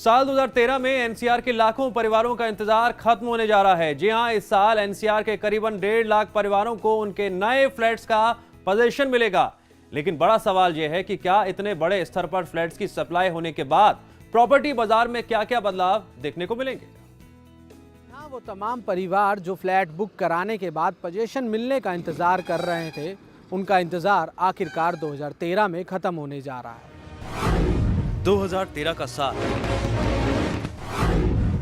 साल 2013 में एनसीआर के लाखों परिवारों का इंतजार खत्म होने जा रहा है। जी हां, इस साल एनसीआर के करीबन 1.5 लाख परिवारों को उनके नए फ्लैट्स का पोजीशन मिलेगा। लेकिन बड़ा सवाल यह है कि क्या इतने बड़े स्तर पर फ्लैट्स की सप्लाई होने के बाद प्रॉपर्टी बाजार में क्या क्या बदलाव देखने को मिलेंगे। हाँ, वो तमाम परिवार जो फ्लैट बुक कराने के बाद पोजीशन मिलने का इंतजार कर रहे थे, उनका इंतजार आखिरकार 2013 में खत्म होने जा रहा है। 2013 का साल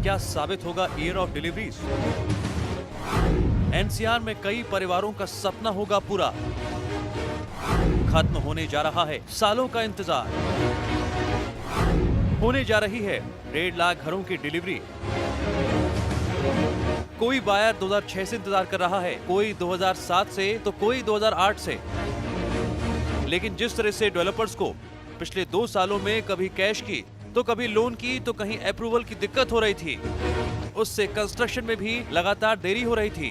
क्या साबित होगा ईयर ऑफ डिलीवरीज? एनसीआर में कई परिवारों का सपना होगा पूरा। खत्म होने जा रहा है सालों का इंतजार। होने जा रही है 1.5 लाख घरों की डिलीवरी। कोई बायर 2006 से इंतजार कर रहा है, कोई 2007 से तो कोई 2008 से। लेकिन जिस तरह से डेवलपर्स को पिछले 2 सालों में कभी कैश की तो कभी लोन की तो कहीं अप्रूवल की दिक्कत हो रही थी, उससे कंस्ट्रक्शन में भी लगातार देरी हो रही थी।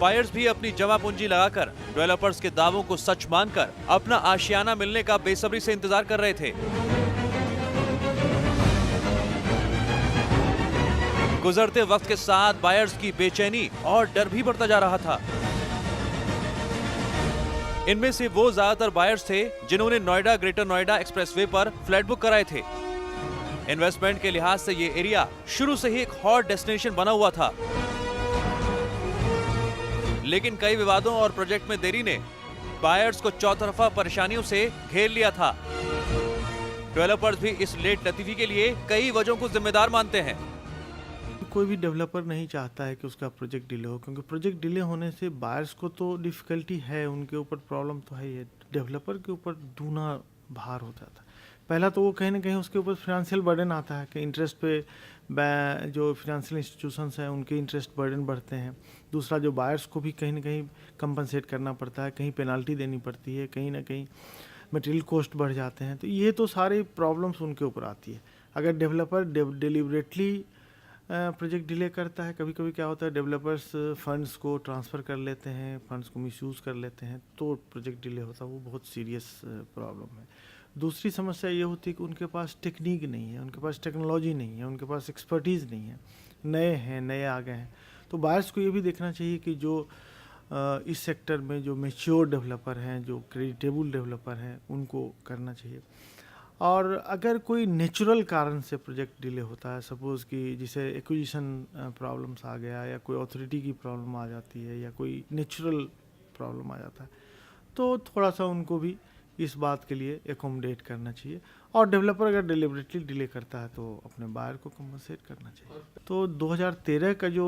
बायर्स भी अपनी जमा पूंजी लगाकर डेवलपर्स के दावों को सच मानकर अपना आशियाना मिलने का बेसब्री से इंतजार कर रहे थे। गुजरते वक्त के साथ बायर्स की बेचैनी और डर भी बढ़ता जा रहा था। इनमें से वो ज्यादातर बायर्स थे जिन्होंने नोएडा ग्रेटर नोएडा एक्सप्रेसवे पर फ्लैट बुक कराए थे। इन्वेस्टमेंट के लिहाज से ये एरिया शुरू से ही एक हॉट डेस्टिनेशन बना हुआ था। लेकिन कई विवादों और प्रोजेक्ट में देरी ने बायर्स को चौतरफा परेशानियों से घेर लिया था। डेवलपर्स भी इस लेट लतीफी के लिए कई वजहों को जिम्मेदार मानते हैं। कोई भी डेवलपर नहीं चाहता है कि उसका प्रोजेक्ट डिले हो, क्योंकि प्रोजेक्ट डिले होने से बायर्स को तो डिफ़िकल्टी है, उनके ऊपर प्रॉब्लम तो है ही है, डेवलपर के ऊपर दूना भार हो जाता है। पहला तो वो कहीं ना कहीं उसके ऊपर फिनेंशियल बर्डन आता है कि इंटरेस्ट पे जो फिनेंशियल इंस्टीट्यूशंस हैं उनके इंटरेस्ट बर्डन बढ़ते हैं। दूसरा, जो बायर्स को भी कहीं ना कहीं कंपनसेट करना पड़ता है, कहीं पेनाल्टी देनी पड़ती है, कहीं ना कहीं मटेरियल कॉस्ट बढ़ जाते हैं। तो ये तो सारी प्रॉब्लम्स उनके ऊपर आती है। अगर डेवलपर डिलिबरेटली प्रोजेक्ट डिले करता है, कभी कभी क्या होता है डेवलपर्स फंड्स को ट्रांसफ़र कर लेते हैं, फंड्स को मिसयूज़ कर लेते हैं, तो प्रोजेक्ट डिले होता है। वो बहुत सीरियस प्रॉब्लम है। दूसरी समस्या ये होती है कि उनके पास टेक्निक नहीं है, उनके पास टेक्नोलॉजी नहीं है, उनके पास एक्सपर्टीज़ नहीं है, नए आ गए हैं। तो बायर्स को ये भी देखना चाहिए कि जो इस सेक्टर में जो मैच्योर डेवलपर हैं, जो क्रेडिटेबल डेवलपर हैं, उनको करना चाहिए। और अगर कोई नेचुरल कारण से प्रोजेक्ट डिले होता है, सपोज़ कि जिसे एक्विजिशन प्रॉब्लम्स आ गया या कोई अथॉरिटी की प्रॉब्लम आ जाती है या कोई नेचुरल प्रॉब्लम आ जाता है, तो थोड़ा सा उनको भी इस बात के लिए एकोमोडेट करना चाहिए। और डेवलपर अगर डिलिबरेटली डिले करता है तो अपने बायर को कंपनसेट करना चाहिए। तो 2013 का जो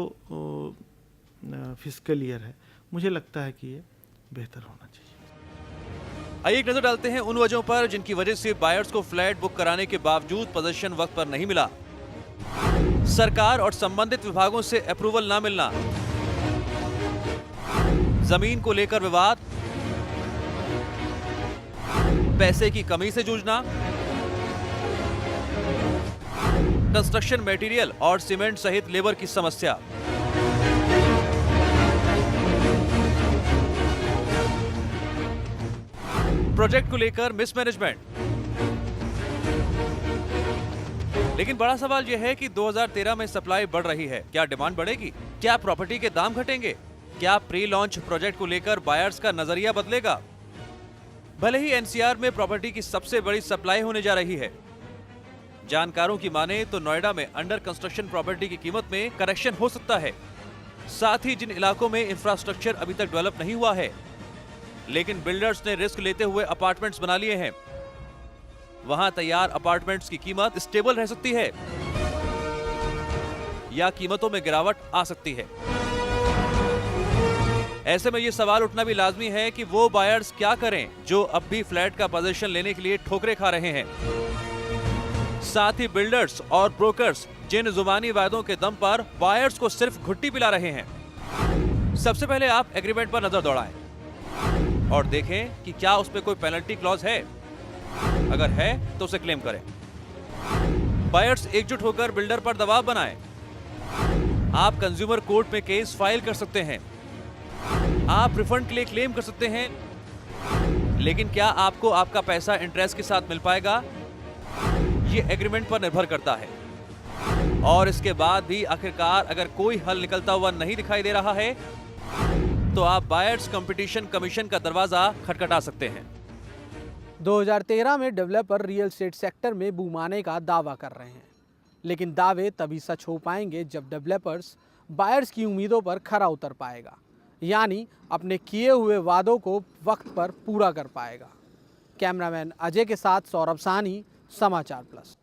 फिस्कल ईयर है, मुझे लगता है कि ये बेहतर होना चाहिए। आइए एक नजर डालते हैं उन वजहों पर जिनकी वजह से बायर्स को फ्लैट बुक कराने के बावजूद पोजीशन वक्त पर नहीं मिला। सरकार और संबंधित विभागों से अप्रूवल ना मिलना, जमीन को लेकर विवाद, पैसे की कमी से जूझना, कंस्ट्रक्शन मटेरियल और सीमेंट सहित लेबर की समस्या, प्रोजेक्ट को लेकर मिसमैनेजमेंट। लेकिन बड़ा सवाल यह है कि 2013 में सप्लाई बढ़ रही है, क्या डिमांड बढ़ेगी? क्या प्रॉपर्टी के दाम घटेंगे? क्या प्री लॉन्च प्रोजेक्ट को लेकर बायर्स का नजरिया बदलेगा? भले ही एनसीआर में प्रॉपर्टी की सबसे बड़ी सप्लाई होने जा रही है, जानकारों की माने तो नोएडा में अंडर कंस्ट्रक्शन प्रॉपर्टी की कीमत में करेक्शन हो सकता है। साथ ही जिन इलाकों में इंफ्रास्ट्रक्चर अभी तक डेवलप नहीं हुआ है लेकिन बिल्डर्स ने रिस्क लेते हुए अपार्टमेंट्स बना लिए हैं, वहां तैयार अपार्टमेंट्स की कीमत स्टेबल रह सकती है या कीमतों में गिरावट आ सकती है। ऐसे में यह सवाल उठना भी लाजमी है कि वो बायर्स क्या करें जो अब भी फ्लैट का पोजीशन लेने के लिए ठोकरें खा रहे हैं। साथ ही बिल्डर्स और ब्रोकर्स जिन जुबानी वायदों के दम पर बायर्स को सिर्फ घुट्टी पिला रहे हैं। सबसे पहले आप एग्रीमेंट पर नजर दौड़ाएं और देखें कि क्या उसमें कोई पेनल्टी क्लॉज है। अगर है तो उसे क्लेम करें। बायर्स एकजुट होकर बिल्डर पर दबाव बनाएं। आप कंज्यूमर कोर्ट में केस फाइल कर सकते हैं। आप रिफंड के लिए क्लेम कर सकते हैं। लेकिन क्या आपको आपका पैसा इंटरेस्ट के साथ मिल पाएगा? ये एग्रीमेंट पर निर्भर करता है। और इसके बाद भी आखिरकार अगर कोई हल निकलता हुआ नहीं दिखाई दे रहा है तो आप बायर्स कंपटीशन कमीशन का दरवाजा खटखटा सकते हैं। 2013 में डेवलपर रियल एस्टेट सेक्टर में बूम आने का दावा कर रहे हैं, लेकिन दावे तभी सच हो पाएंगे जब डेवलपर्स बायर्स की उम्मीदों पर खरा उतर पाएगा, यानी अपने किए हुए वादों को वक्त पर पूरा कर पाएगा। कैमरामैन अजय के साथ सौरभ सानी, समाचार प्लस।